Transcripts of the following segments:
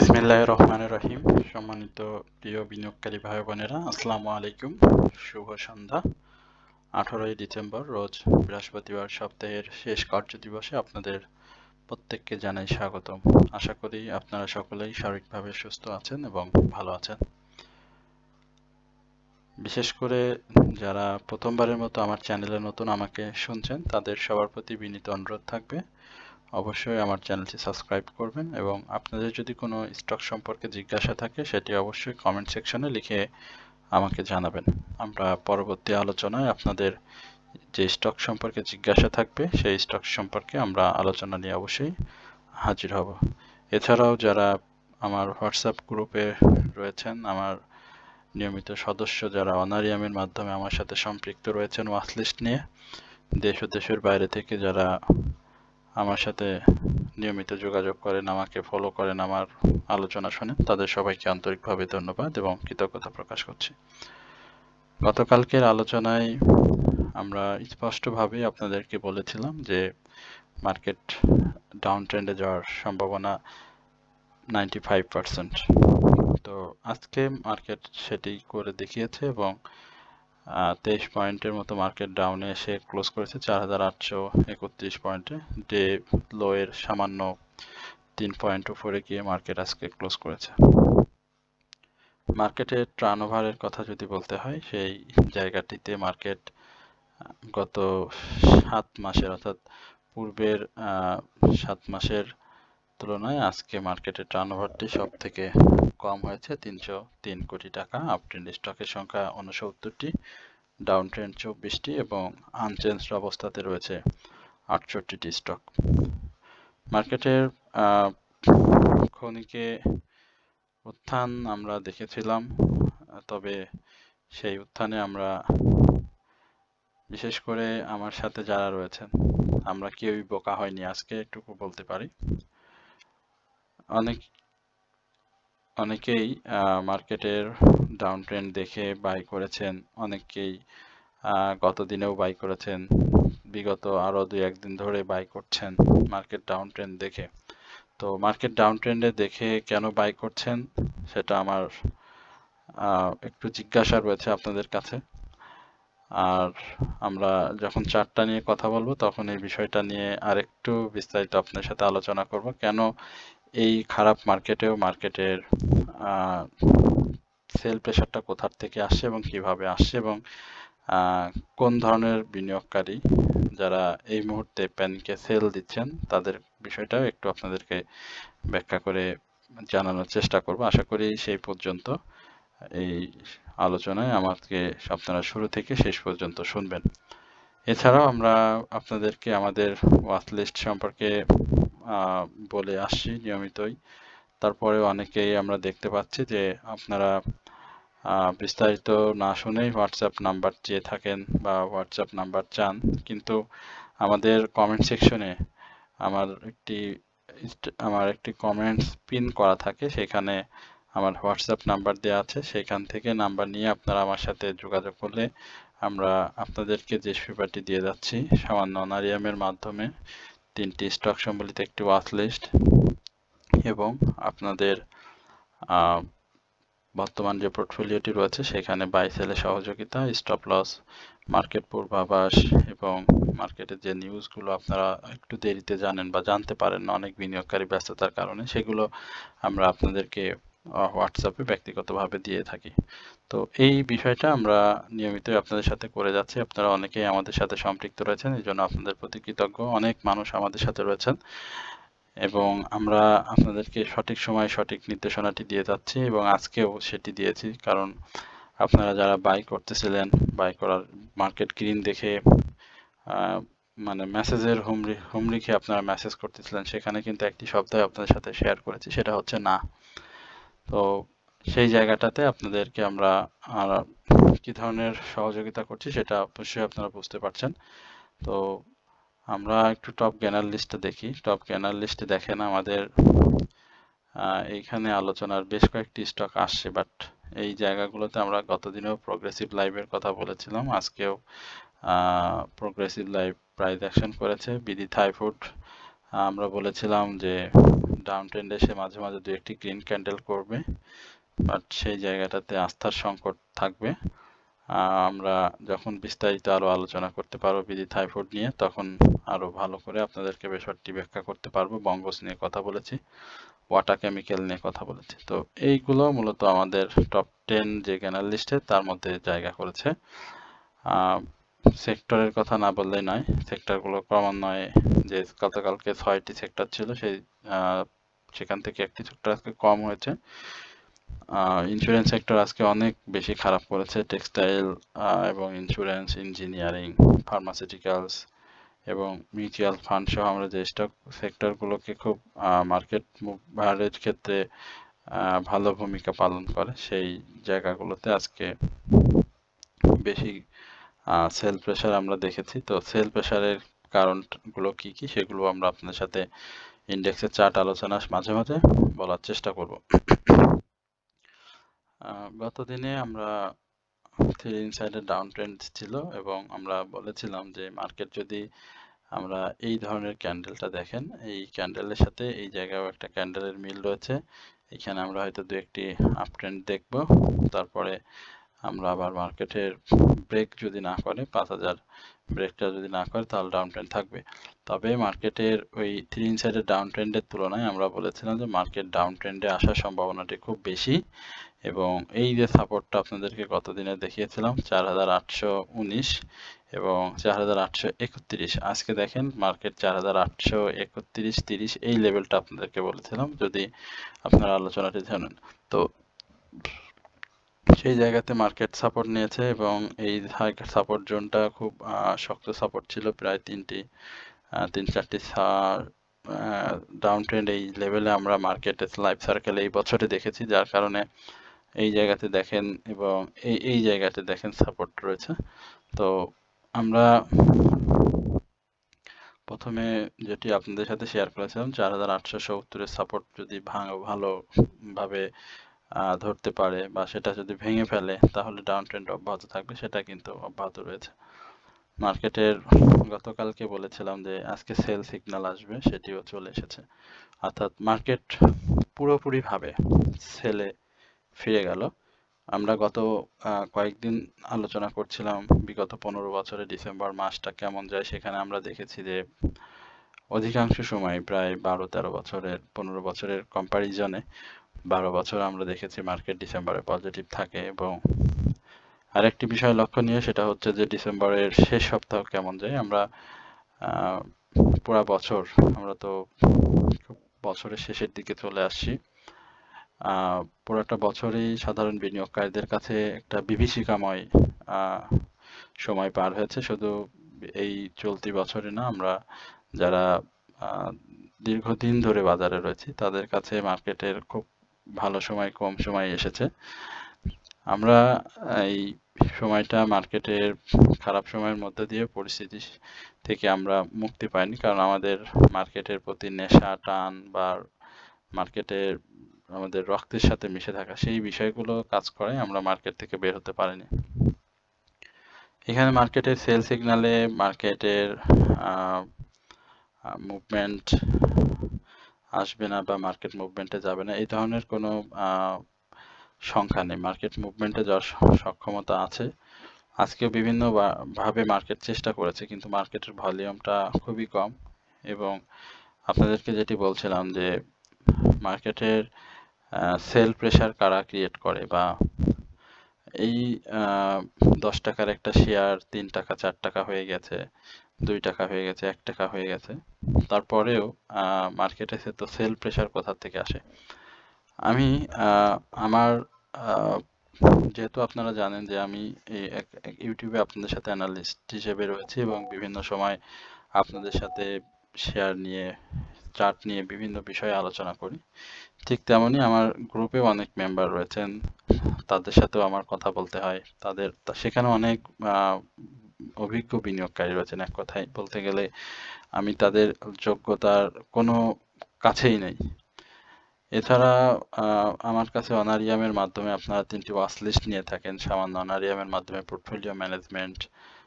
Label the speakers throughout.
Speaker 1: বিসমিল্লাহির রহমানির রহিম। সম্মানিত প্রিয় বিনিয়োগকারী ভাই বোনেরা, আসসালামু আলাইকুম। শুভ সন্ধ্যা। 18ই ডিসেম্বর রোজ বৃহস্পতিবার, সপ্তাহের শেষ কার্যদিবসে আপনাদের প্রত্যেককে জানাই স্বাগতম। আশা করি আপনারা সকলেই শারীরিকভাবে সুস্থ আছেন এবং ভালো আছেন। বিশেষ করে যারা প্রথমবারের মতো আমার চ্যানেলে নতুন আমাকে শুনছেন, তাদের সবার প্রতি বিনীত অনুরোধ থাকবে অবশ্যই আমার চ্যানেলটি সাবস্ক্রাইব করবেন এবং আপনাদের যদি কোনো স্টক সম্পর্কে জিজ্ঞাসা থাকে সেটি অবশ্যই কমেন্ট সেকশনে লিখে আমাকে জানাবেন। আমরা পরবর্তী আলোচনায় আপনাদের যে স্টক সম্পর্কে জিজ্ঞাসা থাকবে সেই স্টক সম্পর্কে আমরা আলোচনা নিয়ে অবশ্যই হাজির হব। এছাড়াও যারা আমার হোয়াটসঅ্যাপ গ্রুপে রয়েছেন, আমার নিয়মিত সদস্য যারা অনারিয়ামের মাধ্যমে আমার সাথে সম্পৃক্ত রয়েছেন ওয়াচলিস্ট নিয়ে, দেশ ও দেশের বাইরে থেকে যারা আমার সাথে নিয়মিত যোগাযোগ করেন, আমাকে ফলো করেন, আমার আলোচনা শোনেন, তাদের সবাইকে আন্তরিকভাবে ধন্যবাদ এবং কৃতজ্ঞতা প্রকাশ করছি। গতকালকের আলোচনায় আমরা স্পষ্টভাবে আপনাদেরকে বলেছিলাম যে মার্কেট ডাউন ট্রেন্ডে যাওয়ার সম্ভাবনা 95%। তো আজকে মার্কেট সেটি করে দেখিয়েছে এবং 23 পয়েন্টের মতো মার্কেট ডাউনে এসে ক্লোজ করেছে 4831 পয়েন্টে। ডে লো এর সামান্য 3 পয়েন্ট উপরে গিয়ে মার্কেট আজকে ক্লোজ করেছে। মার্কেটের টার্নওভারের কথা যদি বলতে হয়, সেই জায়গাটিতে মার্কেট গত 7 মাসের অর্থাৎ পূর্বের 7 মাসের তুলনায় আজকে মার্কেটের টার্নওভারটি সব থেকে কম হয়েছে, 303 কোটি টাকা। আপট্রেন্ড স্টকের সংখ্যা 69টি, ডাউন ট্রেন্ড 24টি এবং আনচেঞ্জড অবস্থাতে রয়েছে 68টি স্টক। মার্কেটের ক্ষণিকে উত্থান আমরা দেখেছিলাম, তবে সেই উত্থানে আমরা বিশেষ করে আমার সাথে যারা রয়েছেন আমরা কেউই বোকা হয়নি, আজকে এটুকু বলতে পারি। অনেকেই মার্কেটের ডাউন ট্রেন্ড দেখে বাই করেছেন, অনেকেই গত দিনেও বাই করেছেন, বিগত আরো 2-1 দিন ধরে বাই করছেন মার্কেট ডাউন ট্রেন্ড দেখে। তো মার্কেট ডাউন ট্রেন্ডে দেখে কেন বাই করছেন সেটা আমার একটু জিজ্ঞাসা রয়েছে আপনাদের কাছে। আর আমরা যখন চার্টটা নিয়ে কথা বলবো তখন এই বিষয়টা নিয়ে আরেকটু বিস্তারিত আপনার সাথে আলোচনা করব, কেন এই খারাপ মার্কেটেও মার্কেটের সেল প্রেশারটা কোথা থেকে আসছে এবং কিভাবে আসছে এবং কোন ধরনের বিনিয়োগকারী যারা এই মুহূর্তে প্যানিকে সেল দিচ্ছেন তাদের বিষয়টাও একটু আপনাদেরকে ব্যাখ্যা করে জানানোর চেষ্টা করব। আশা করি সেই পর্যন্ত এই আলোচনায় আমাকে আপনারা শুরু থেকে শেষ পর্যন্ত শুনবেন। এছাড়াও আমরা আপনাদেরকে আমাদের ওয়াচলিস্ট সম্পর্কে বলে আসছি নিয়মিতই, তারপরেও অনেকেই আমরা দেখতে পাচ্ছি যে আপনারা বিস্তারিত না শুনেই হোয়াটসঅ্যাপ নাম্বার চেয়ে থাকেন বা হোয়াটসঅ্যাপ নাম্বার চান, কিন্তু আমাদের কমেন্ট সেকশনে আমার একটি কমেন্টস পিন করা থাকে, সেখানে আমার হোয়াটসঅ্যাপ নাম্বার দেওয়া আছে, সেখান থেকে নাম্বার নিয়ে আপনারা আমার সাথে যোগাযোগ করলে আমরা আপনাদেরকে যে পেপারটি দিয়ে যাচ্ছি সামান্য অনারিয়ামের মাধ্যমে 3টি স্টক সম্বলিত একটি ওয়াচ লিস্ট এবং আপনাদের বর্তমান যে পোর্টফোলিওটি রয়েছে সেখানে বাই সেলে সহযোগিতা, স্টপ লস, মার্কেট পূর্বাভাস এবং মার্কেটের যে নিউজগুলো আপনারা একটু দেরিতে জানেন বা জানতে পারেন না অনেক বিনিয়োগকারী ব্যস্ততার কারণে, সেগুলো আমরা আপনাদেরকে হোয়াটসঅ্যাপে ব্যক্তিগতভাবে দিয়ে থাকি। তো এই বিষয়টা আমরা নিয়মিতই আপনাদের সাথে করে যাচ্ছি। আপনারা অনেকেই আমাদের সাথে সম্পৃক্ত রয়েছেন, এই জন্য আপনাদের প্রতি কৃতজ্ঞ। অনেক মানুষ আমাদের সাথে রয়েছেন এবং আমরা আপনাদেরকে সঠিক সময়ে সঠিক নির্দেশনাটি দিয়ে যাচ্ছি এবং আজকেও সেটি দিয়েছি, কারণ আপনারা যারা বাই করতেছিলেন, বাই করার মার্কেট গ্রিন দেখে মানে মেসেজের হুম লিখে আপনারা মেসেজ করতেছিলেন, সেখানে কিন্তু একটি শব্দই আপনাদের সাথে শেয়ার করেছি, সেটা হচ্ছে না। তো সেই জায়গাটাতে আপনাদেরকে আমরা কি ধরনের সহযোগিতা করছি সেটা অবশ্যই আপনারা বুঝতে পারছেন। তো আমরা একটু টপ গেনার লিস্টে দেখি। টপ গেনার লিস্টে দেখেন আমাদের এইখানে আলোচনার বেশ কয়েকটি স্টক আসছে, বাট এই জায়গাগুলোতে আমরা গতদিনেও প্রোগ্রেসিভ লাইভের কথা বলেছিলাম, আজকেও প্রোগ্রেসিভ লাইভ প্রাইস অ্যাকশন করেছে। বিডি থাই ফুড আমরা বলেছিলাম যে ডাউন ট্রেন্ড এসে মাঝে মাঝে দু একটি গ্রিন ক্যান্ডেল করবে, বাট সেই জায়গাটাতে আস্থার সংকট থাকবে। আমরা যখন বিস্তারিত আরো আলোচনা করতে পারবো বিডি থাইফুড নিয়ে, তখন আরো ভালো করে আপনাদেরকে বিষয়টি ব্যাখ্যা করতে পারবো। বঙ্গস নিয়ে কথা বলেছি, ওয়াটা কেমিক্যাল নিয়ে কথা বলেছি। তো এইগুলো মূলত আমাদের টপ 10 যে জ্ঞানার লিস্টে তার মধ্যে জায়গা করেছে। সেক্টরের কথা না বললেই নয়, সেক্টরগুলো ক্রমান্বয়ে যে গতকালকে 6টি সেক্টর ছিল সেখান থেকে একটি সেক্টর আজকে কম হয়েছে। ইন্স্যুরেন্স সেক্টর আজকে অনেক বেশি খারাপ করেছে। টেক্সটাইল এবং ইন্স্যুরেন্স, ইঞ্জিনিয়ারিং, ফার্মাসিউটিক্যালস এবং মিউচুয়াল ফান্ড সহ আমরা যে স্টক সেক্টরগুলোকে খুব মার্কেট মুভমেন্টের ক্ষেত্রে ভালো ভূমিকা পালন করে, সেই জায়গাগুলোতে আজকে বেশি সেল প্রেসার আমরা দেখেছি। তো সেল প্রেসারের কারণগুলো কি কি সেগুলো আমরা আপনাদের সাথে ইন্ডেক্সের চার্ট আলোচনা মাঝে মাঝে বলার চেষ্টা করব। গত দিনে আমরা থ্রি ইনসাইডের ডাউন ট্রেন্ড ছিল এবং আমরা বলেছিলাম যে মার্কেট যদি আমরা এই ধরনের ক্যান্ডেলটা দেখেন, এই ক্যান্ডেলের সাথে এই জায়গায় একটা ক্যান্ডেলের মিল রয়েছে, এখানে আমরা হয়তো দু একটি আপ ট্রেন্ড দেখব, তারপরে আমরা আবার মার্কেটের ব্রেক যদি না করে 5000 ব্রেকটা যদি না করে তাহলে ডাউন ট্রেন্ড থাকবে। তবে মার্কেটের ওই থ্রি ইনসাইডের ডাউন ট্রেন্ডের তুলনায় আমরা বলেছিলাম যে মার্কেট ডাউন ট্রেন্ডে আসার সম্ভাবনাটি খুব বেশি, এবং এই যে সাপোর্টটা আপনাদেরকে গত দিনে দেখিয়েছিলাম 4819 এবং 4831, আজকে দেখেন মার্কেট 4831-30 এই লেভেলটা আপনাদেরকে বলেছিলাম, যদি আপনারা আলোচনাটি জানেন। তো সেই জায়গাতে মার্কেট সাপোর্ট নিয়েছে এবং এই সাপোর্ট জোনটা খুব শক্ত সাপোর্ট ছিল, প্রায় তিন চারটি ডাউন ট্রেন্ড এই লেভেলে আমরা মার্কেটের লাইফ সার্কেল এই বছরে দেখেছি, যার কারণে এই জায়গাতে দেখেন এবং এই জায়গাতে দেখেন সাপোর্ট রয়েছে। তো আমরা প্রথমে যেটি আপনাদের সাথে শেয়ার করেছিলাম 4870-এর সাপোর্ট যদি ভালোভাবে ধরতে পারে বা সেটা যদি ভেঙে ফেলে তাহলে ডাউন ট্রেন্ড অব্যাহত থাকবে, সেটা কিন্তু অব্যাহত রয়েছে। মার্কেটের গতকালকে বলেছিলাম যে আজকে সেল সিগন্যাল আসবে, সেটিও চলে এসেছে, অর্থাৎ মার্কেট পুরোপুরিভাবে সেলে ফিরে গেল। আমরা গত কয়েকদিন আলোচনা করছিলাম বিগত 15 বছরে ডিসেম্বর মাসটা কেমন যায়, সেখানে আমরা দেখেছি যে অধিকাংশ সময় প্রায় 12-13 বছরের 15 বছরের কম্পারিজনে 12 বছর আমরা দেখেছি মার্কেট ডিসেম্বরে পজিটিভ থাকে। এবং আরেকটি বিষয় লক্ষণীয়, সেটা হচ্ছে যে ডিসেম্বরের শেষ সপ্তাহ কেমন যায়। আমরা পুরা বছর, আমরা তো বছরের শেষের দিকে চলে আসছি, পুরোটা বছরই সাধারণ বিনিয়োগকারীদের কাছে একটা বিভীষিকাময় সময় পার হয়েছে। শুধু এই চলতি বছরে না, আমরা যারা দীর্ঘদিন ধরে বাজারে রয়েছি তাদের কাছে মার্কেটের খুব ভালো সময় কম সময় এসেছে। আমরা এই সময়টা মার্কেটের খারাপ সময়ের মধ্যে দিয়ে পরিস্থিতি থেকে আমরা মুক্তি পাইনি, কারণ আমাদের মার্কেটের প্রতি নেশা টান বা মার্কেটের আমাদের রক্তের সাথে মিশে থাকা সেই বিষয়গুলো কাজ করে, আমরা মার্কেট থেকে বের হতে পারিনি। এখানে মার্কেটের সেল সিগন্যালে মার্কেটের মুভমেন্ট আসবে না বা মার্কেট মুভমেন্টে যাবে না এই ধরনের কোনো সংখ্যা নেই। মার্কেট মুভমেন্টে যাওয়ার সক্ষমতা আছে। আজকে বিভিন্ন ভাবে মার্কেট চেষ্টা করেছে, কিন্তু মার্কেটের ভলিউমটা খুবই কম। এবং আপনাদেরকে যেটি বলছিলাম যে মার্কেটের সেল প্রেসার কারা ক্রিয়েট করে, বা এই 10 টাকার একটা শেয়ার 3 টাকা 4 টাকা হয়ে গেছে, 2 টাকা হয়ে গেছে, 1 টাকা হয়ে গেছে, তারপরেও মার্কেটে তো সেল প্রেসার কোথা থেকে আসে। আমি আমার যেহেতু আপনারা জানেন যে আমি ইউটিউবে আপনাদের সাথে অ্যানালিস্ট হিসেবে রয়েছি এবং বিভিন্ন সময় আপনাদের সাথে শেয়ার নিয়ে চার্ট নিয়ে বিভিন্ন বিষয়ে আলোচনা করি, ঠিক তেমনি আমার গ্রুপেও অনেক মেম্বার রয়েছেন, তাদের সাথেও আমার কথা বলতে হয়। সেখানে অনেক অভিজ্ঞ বিনিয়োগকারী রয়েছেন। এক কথায় বলতে গেলে আমি তাদের যোগ্যতার কোনো কাছেই নেই। এছাড়া আমার কাছে অনারিয়ামের মাধ্যমে আপনারা 3টি ওয়াচ লিস্ট নিয়ে থাকেন, সামান্য অনারিয়ামের মাধ্যমে পোর্টফোলিও ম্যানেজমেন্ট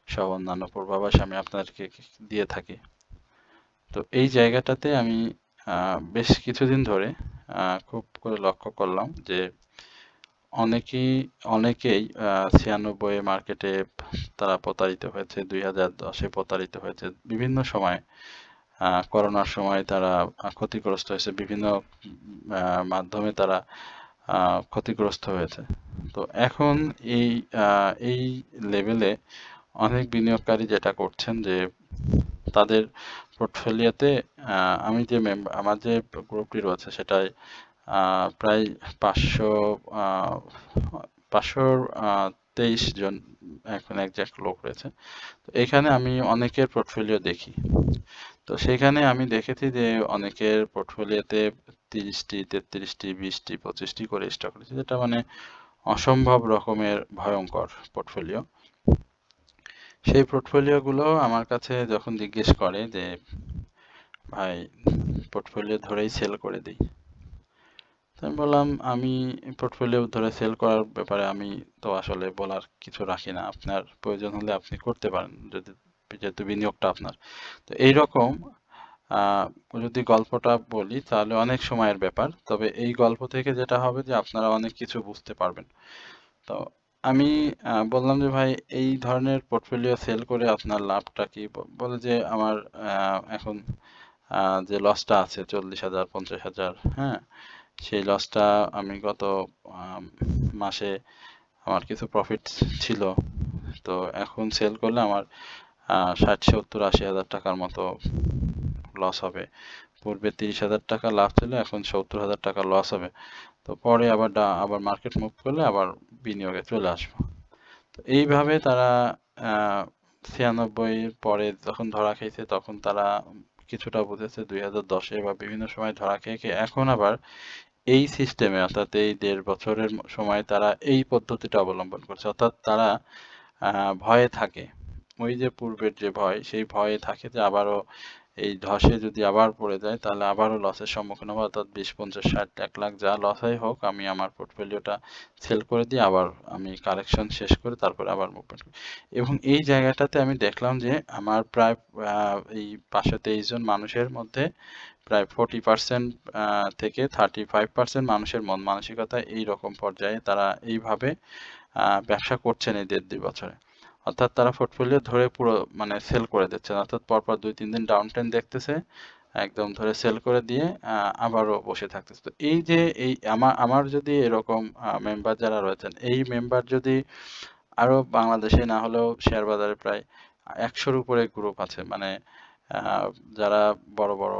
Speaker 1: সহ অন্যান্য পূর্বাভাস আমি আপনাদেরকে দিয়ে থাকি। তো এই জায়গাটাতে আমি বেশ কিছুদিন ধরে খুব করে লক্ষ্য করলাম যে অনেকেই 96 মার্কেটে তারা প্রতারিত হয়েছে, 2010-এ প্রতারিত হয়েছে, বিভিন্ন সময় করোনার সময় তারা ক্ষতিগ্রস্ত হয়েছে, বিভিন্ন মাধ্যমে তারা ক্ষতিগ্রস্ত হয়েছে। তো এখন এই লেভেলে অনেক বিনিয়োগকারী যেটা করছেন যে তাদের পোর্টফোলিওতে আমি যে আমার যে গ্রুপটি রয়েছে সেটায় প্রায় 523 জন এখন একজ্যাক্ট লোক রয়েছে। তো এখানে আমি অনেকের পোর্টফোলিও দেখি। তো সেখানে আমি দেখেছি যে অনেকের পোর্টফোলিওতে 30টি, 33টি, 20টি, 25টি করে স্টক রয়েছে, যেটা মানে অসম্ভব রকমের ভয়ঙ্কর পোর্টফোলিও। সেই পোর্টফোলিওগুলো আমার কাছে যখন জিজ্ঞেস করে যে ভাই পোর্টফোলিও ধরেই সেল করে দিই, তো আমি বললাম আমি পোর্টফোলিও ধরে সেল করার ব্যাপারে আমি তো আসলে বলার কিছু রাখি না, আপনার প্রয়োজন হলে আপনি করতে পারেন, যেহেতু বিনিয়োগটা আপনার। তো এইরকম আহ, যদি গল্পটা বলি তাহলে অনেক সময়ের ব্যাপার, তবে এই গল্প থেকে যেটা হবে যে আপনারা অনেক কিছু বুঝতে পারবেন। তো আমি বললাম যে ভাই এই ধরনের পোর্টফোলিও সেল করে আপনার লাভটা কি? বলে যে আমার এখন যে লসটা আছে 40,000, 50,000, হ্যাঁ, সেই লসটা আমি গত আম, মাসে আমার কিছু প্রফিট ছিল, তো এখন সেল করলে আমার 60, 70, 80,000 টাকার মতো লস হবে। পূর্বে 30,000 টাকা লাভ ছিল, এখন 70,000 টাকা লস হবে। তো পরে আবার মার্কেট মুভ করলে আবার বিনিয়োগে চলে আসবো। তো এইভাবে তারা 96 পরে যখন ধরা খেয়েছে তখন তারা কিছুটা বুঝেছে, 2010-এ বা বিভিন্ন সময় ধরা খেয়ে খেয়ে এখন আবার এই সিস্টেমে, অর্থাৎ এই 1.5 বছরের সময় তারা এই পদ্ধতিটা অবলম্বন করছে। অর্থাৎ তারা ভয়ে থাকে, ওই যে পূর্বের যে ভয়, সেই ভয়ে থাকে যে আবারও এই ধসে যদি আবার পড়ে যায় তাহলে আবারও লসের সম্মুখীন হবো, অর্থাৎ 20, 50, 60, 1 লাখ যা লসই হোক আমি আমার পোর্টফোলিওটা সেল করে দিয়ে আবার আমি কালেকশন শেষ করে তারপরে আবার মুভমেন্ট করি। এবং এই জায়গাটাতে আমি দেখলাম যে আমার প্রায় এই 523 জন মানুষের মধ্যে প্রায় 40% থেকে 35% মানুষের মন মানসিকতা এই রকম পর্যায়ে, তারা এইভাবে ব্যবসা করছেন এই 1.5-2 বছরে। অর্থাৎ তারা পোর্টফোলিও ধরে পুরো মানে সেল করে দিচ্ছেন, অর্থাৎ পরপর 2-3 দিন ডাউন ট্রেন্ড দেখতেছে, একদম ধরে সেল করে দিয়ে আবারও বসে থাকতেছে। তো এই যে এই আমার আমার যদি এরকম মেম্বার যারা রয়েছেন, এই মেম্বার যদি আরো বাংলাদেশে না হলেও শেয়ার বাজারে প্রায় 100-র উপরে গ্রুপ আছে, মানে আহ, যারা বড় বড়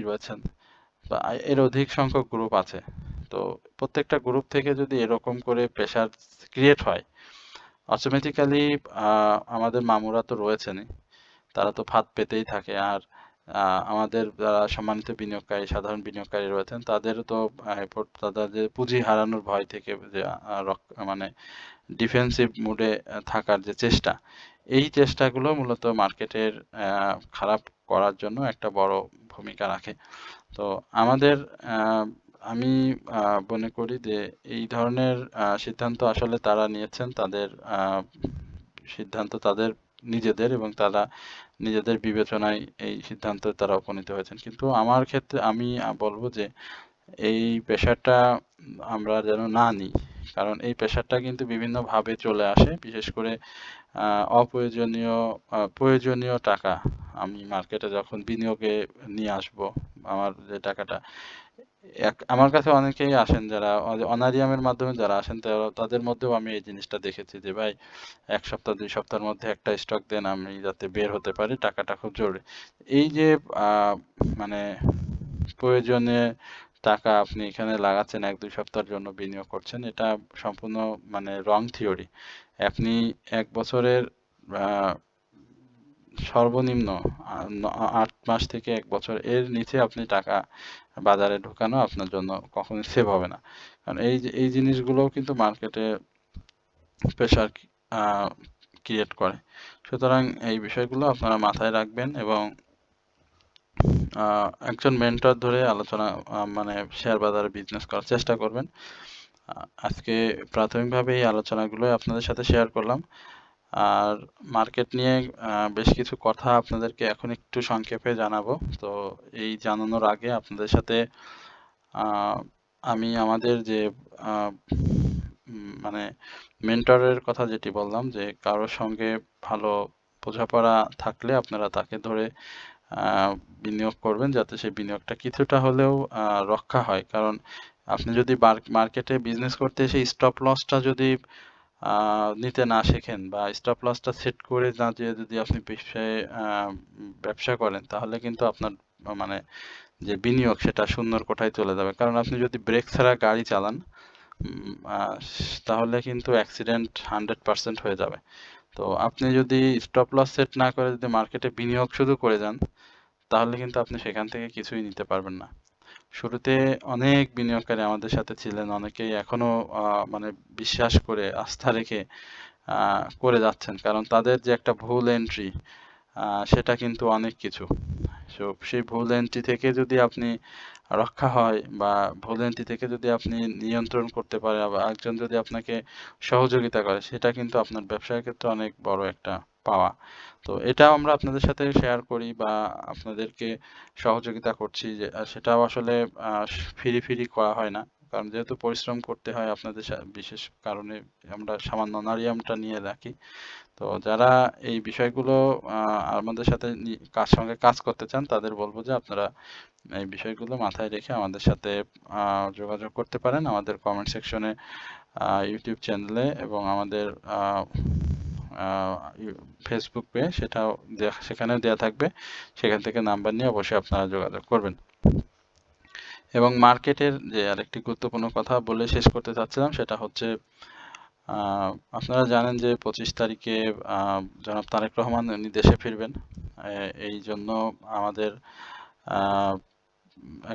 Speaker 1: রয়েছেন, বা এর অধিক সংখ্যক গ্রুপ আছে। তো প্রত্যেকটা গ্রুপ থেকে যদি এরকম করে প্রেসার ক্রিয়েট হয়, অটোমেটিক্যালি আমাদের মামুরা তো রয়েছেনই, তারা তো ফাঁদ পেতেই থাকে। আর আমাদের যারা সম্মানিত বিনিয়োগকারী, সাধারণ বিনিয়োগকারী রয়েছেন, তাদেরও তো তাদের যে পুঁজি হারানোর ভয় থেকে যে মানে ডিফেন্সিভ মুডে থাকার যে চেষ্টা, এই চেষ্টাগুলো মূলত মার্কেটের খারাপ করার জন্য একটা বড় ভূমিকা রাখে। তো আমাদের আমি মনে করি যে এই ধরনের সিদ্ধান্ত আসলে তারা নিয়েছেন, তাদের সিদ্ধান্ত তাদের নিজেদের, এবং তারা নিজেদের বিবেচনায় এই সিদ্ধান্তে তারা উপনীত হয়েছেন। কিন্তু আমার ক্ষেত্রে আমি বলবো যে এই প্রেশারটা আমরা যেন না নিই, কারণ এই প্রেশারটা কিন্তু বিভিন্নভাবে চলে আসে, বিশেষ করে অপ্রয়োজনীয় প্রয়োজনীয় টাকা আমি মার্কেটে যখন বিনিয়োগে নিয়ে আসব, আমার যে টাকাটা আমার কাছে অনেকেই আসেন যারা অনারিয়ামের মাধ্যমে যারা আসেন, তাদের মধ্যেও আমি এই জিনিসটা দেখেছি যে ভাই 1 সপ্তাহ 2 সপ্তাহের মধ্যে একটা স্টক দেন, আমি যাতে বের হতে পারি, টাকাটা খুব জরুরি। এই যে মানে প্রয়োজনে টাকা আপনি এখানে লাগাচ্ছেন, 1-2 সপ্তাহের জন্য বিনিয়োগ করছেন, এটা সম্পূর্ণ মানে রং থিওরি। আপনি 1 বছরের আহ, সর্বনিম্ন 8 মাস থেকে 1 বছর এর নিচে আপনি টাকা বাজারে ঢোকানো আপনার জন্য কখনোই সেভ হবে না। কারণ এই জিনিসগুলোও কিন্তু মার্কেটে প্রেশার ক্রিয়েট করে। সুতরাং এই বিষয়গুলো আপনারা মাথায় রাখবেন, এবং একজন মেন্টর ধরে আলোচনা মানে শেয়ার বাজারে বিজনেস করার চেষ্টা করবেন। আজকে প্রাথমিকভাবে এই আলোচনাগুলোই আপনাদের সাথে শেয়ার করলাম। আর মার্কেট নিয়ে বেশ কিছু কথা আপনাদেরকে এখন একটু সংক্ষেপে জানাবো। তো এই জানানোর আগে আপনাদের সাথে আমি আমাদের যে মানে মেন্টরের কথা যেটি বললাম, যে কারোর সঙ্গে ভালো বোঝাপড়া থাকলে আপনারা তাকে ধরে বিনিয়োগ করবেন, যাতে সেই বিনিয়োগটা কিছুটা হলেও রক্ষা হয়। কারণ আপনি যদি মার্কেটে বিজনেস করতে এসে স্টপ লসটা যদি নিতে না শেখেন, বা স্টপ লসটা সেট করে না যে যদি আপনি ব্যবসা করেন, তাহলে কিন্তু আপনার মানে যে বিনিয়োগ সেটা শূন্যর কোঠায় চলে যাবে। কারণ আপনি যদি ব্রেক ছাড়া গাড়ি চালান, তাহলে কিন্তু অ্যাক্সিডেন্ট 100% হয়ে যাবে। তো আপনি যদি স্টপ লস সেট না করে যদি মার্কেটে বিনিয়োগ শুধু করে যান, তাহলে কিন্তু আপনি সেখান থেকে কিছুই নিতে পারবেন না। শুরুতে অনেক বিনিয়োগকারী আমাদের সাথে ছিলেন, অনেকেই এখনো মানে বিশ্বাস করে আস্থা রেখে করে যাচ্ছেন, কারণ তাদের যে একটা ভুল এন্ট্রি, সেটা কিন্তু অনেক কিছু। সেই ভুল এন্ট্রি থেকে যদি আপনি রক্ষা হয়, বা ভুল এন্ট্রি থেকে যদি আপনি নিয়ন্ত্রণ করতে পারে, বা একজন যদি আপনাকে সহযোগিতা করে, সেটা কিন্তু আপনার ব্যবসার ক্ষেত্রে অনেক বড় একটা পাওয়া। তো এটা আমরা আপনাদের সাথে শেয়ার করি বা আপনাদেরকে সহযোগিতা করছি, যে সেটাও আসলে ফ্রি ফ্রি করা হয় না, কারণ যেহেতু পরিশ্রম করতে হয় আপনাদের বিশেষ কারণে আমরা সামান্য অনারিয়ামটা নিয়ে রাখি। তো যারা এই বিষয়গুলো আমাদের সাথে সঙ্গে কাজ করতে চান, তাদের বলবো যে আপনারা এই বিষয়গুলো মাথায় রেখে আমাদের সাথে যোগাযোগ করতে পারেন আমাদের কমেন্ট সেকশনে, ইউটিউব চ্যানেলে, এবং আমাদের ফেসবুক পেজ, সেটাও সেখানেও দেওয়া থাকবে। সেখান থেকে নাম্বার নিয়ে অবশ্যই আপনারা যোগাযোগ করবেন। এবং মার্কেটের যে আরেকটি গুরুত্বপূর্ণ কথা বলে শেষ করতে চাচ্ছিলাম, সেটা হচ্ছে আপনারা জানেন যে 25 তারিখে জনাব তারেক রহমান উনি দেশে ফিরবেন। এই জন্য আমাদের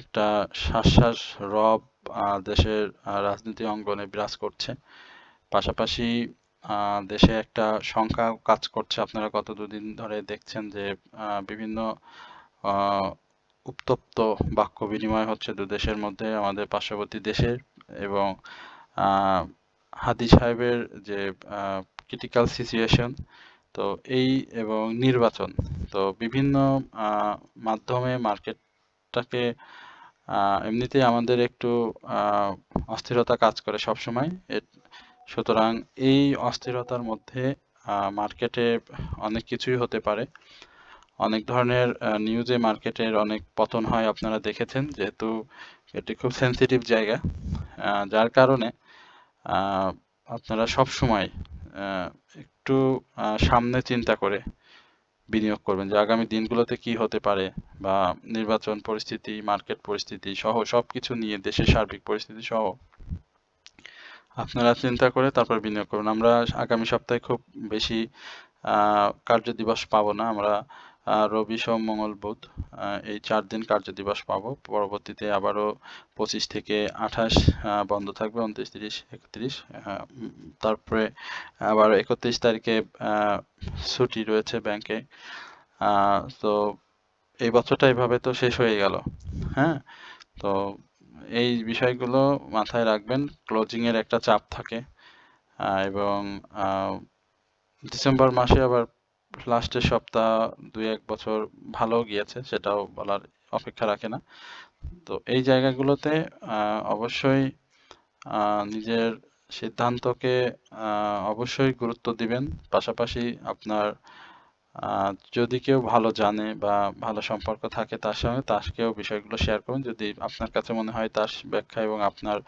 Speaker 1: একটা শ্বাস রব দেশের রাজনীতি অঙ্গনে বিরাজ করছে। পাশাপাশি দেশে একটা শঙ্কা কাজ করছে। আপনারা গত দুদিন ধরে দেখছেন যে বিভিন্ন উত্তপ্ত বাক্য বিনিময় হচ্ছে দু দেশের মধ্যে, আমাদের পার্শ্ববর্তী দেশের, এবং হাদি সাহেবের যে ক্রিটিক্যাল সিচুয়েশন, তো এই এবং নির্বাচন, তো বিভিন্ন মাধ্যমে মার্কেটটাকে এমনিতেই আমাদের একটু অস্থিরতা কাজ করে সবসময়। সুতরাং এই অস্থিরতার মধ্যে মার্কেটে অনেক কিছুই হতে পারে। অনেক ধরনের নিউজে মার্কেটের অনেক পতন হয়, আপনারা দেখেছেন, যেহেতু এটি খুব সেন্সিটিভ জায়গা, যার কারণে আপনারা সব সময় একটু সামনে চিন্তা করে বিনিয়োগ করবেন, যে আগামী দিনগুলোতে কি হতে পারে, বা নির্বাচন পরিস্থিতি, মার্কেট পরিস্থিতি সহ সবকিছু নিয়ে, দেশের সার্বিক পরিস্থিতি সহ আপনারা চিন্তা করে তারপর বিনিয়োগ করুন। আমরা আগামী সপ্তাহে খুব বেশি কার্যদিবস পাবো না, আমরা রবি, সোম, মঙ্গল, বুধ এই 4 দিন কার্যদিবস পাবো। পরবর্তীতে আবারও 25 থেকে 28 বন্ধ থাকবে, 29, 30, 31, তারপরে আবার 31 তারিখে ছুটি রয়েছে ব্যাংকে। তো এই বছরটা এভাবে তো শেষ হয়ে গেল। হ্যাঁ, তো এই বিষয়গুলো মাথায় রাখবেন। ক্লোজিং এর একটা চাপ থাকে, এবং ডিসেম্বর মাসে আবার লাস্টের সপ্তাহ 2-1 বছর ভালো গিয়েছে, সেটাও বলার অপেক্ষা রাখে না। তো এই জায়গাগুলোতে অবশ্যই নিজের সিদ্ধান্তকে অবশ্যই গুরুত্ব দিবেন। পাশাপাশি আপনার যদি কেউ ভালো জানে বা ভালো সম্পর্ক থাকে তার সঙ্গে, তাকেও বিষয়গুলো শেয়ার করুন। যদি আপনার কাছে মনে হয় তার ব্যাখ্যা এবং আপনার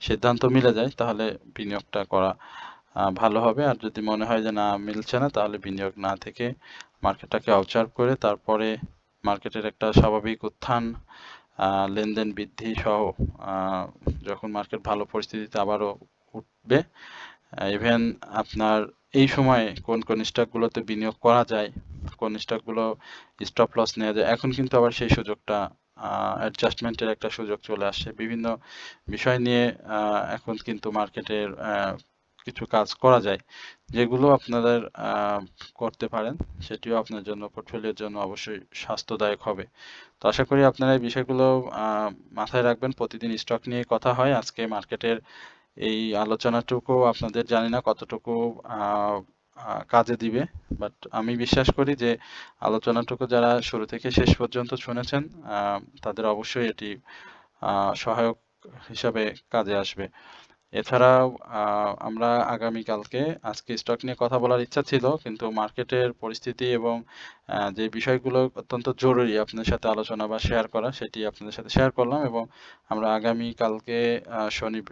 Speaker 1: সিদ্ধান্ত মিলে যায়, তাহলে বিনিয়োগটা করা ভালো হবে। আর যদি মনে হয় যে না, মিলছে না, তাহলে বিনিয়োগ না থেকে মার্কেটটাকে অবজার্ভ করে তারপরে মার্কেটের একটা স্বাভাবিক উত্থান, লেনদেন বৃদ্ধি সহ যখন মার্কেট ভালো পরিস্থিতিতে আবারও উঠবে, ইভেন আপনার এই সময়ে কোন কোন স্টকগুলোতে বিনিয়োগ করা যায়, কোন স্টকগুলো স্টপ লস নেওয়া যায়, এখন কিন্তু আবার সেই সুযোগটা, অ্যাডজাস্টমেন্টের একটা সুযোগ চলে আসছে। বিভিন্ন বিষয় নিয়ে এখন কিন্তু মার্কেটের কিছু কাজ করা যায়, যেগুলো আপনাদের করতে পারেন, সেটিও আপনার জন্য, পোর্টফোলিওর জন্য অবশ্যই স্বাস্থ্যদায়ক হবে। তো আশা করি আপনারা এই বিষয়গুলো মাথায় রাখবেন। প্রতিদিন স্টক নিয়ে কথা হয়। আজকে মার্কেটের এই আলোচনাটুকু আপনাদের জানি না কতটুকু কাজে দিবে। বাট আমি বিশ্বাস করি যে আলোচনাটুকু যারা শুরু থেকে শেষ পর্যন্ত শুনেছেন তাদের অবশ্যই এটি সহায়ক হিসাবে কাজে আসবে। এছাড়াও আমরা আগামীকালকে, আজকে স্টক নিয়ে কথা বলার ইচ্ছা ছিল কিন্তু মার্কেটের পরিস্থিতি এবং যে বিষয়গুলো অত্যন্ত জরুরি আপনাদের সাথে আলোচনা বা শেয়ার করা, সেটি আপনাদের সাথে শেয়ার করলাম। এবং আমরা আগামীকালকে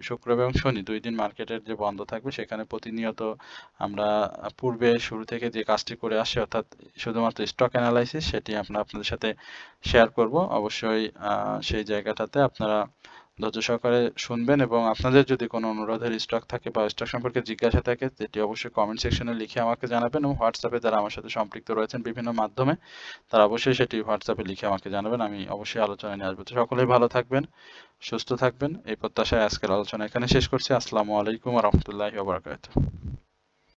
Speaker 1: শুক্র এবং শনি 2 দিন মার্কেটের যে বন্ধ থাকবে সেখানে প্রতিনিয়ত আমরা পূর্বে শুরু থেকে যে কাজটি করে আসছি অর্থাৎ শুধুমাত্র স্টক অ্যানালাইসিস, সেটি আমরা আপনাদের সাথে শেয়ার করব। অবশ্যই সেই জায়গাটাতে আপনারা ধৈর্য সহকারে শুনবেন এবং আপনাদের যদি কোনো অনুরোধের স্টক থাকে বা স্টক সম্পর্কে জিজ্ঞাসা থাকে সেটি অবশ্যই কমেন্ট সেকশনে লিখে আমাকে জানাবেন, এবং হোয়াটসঅ্যাপে যারা আমার সাথে সম্পৃক্ত রয়েছেন বিভিন্ন মাধ্যমে তারা অবশ্যই সেটি হোয়াটসঅ্যাপে লিখে আমাকে জানাবেন, আমি অবশ্যই আলোচনায় নিয়ে আসবো। তো সকলেই ভালো থাকবেন, সুস্থ থাকবেন, এই প্রত্যাশায় আজকের আলোচনা এখানে শেষ করছি। আসসালামু আলাইকুম ওয়া রাহমাতুল্লাহি ওয়া বারাকাতুহু।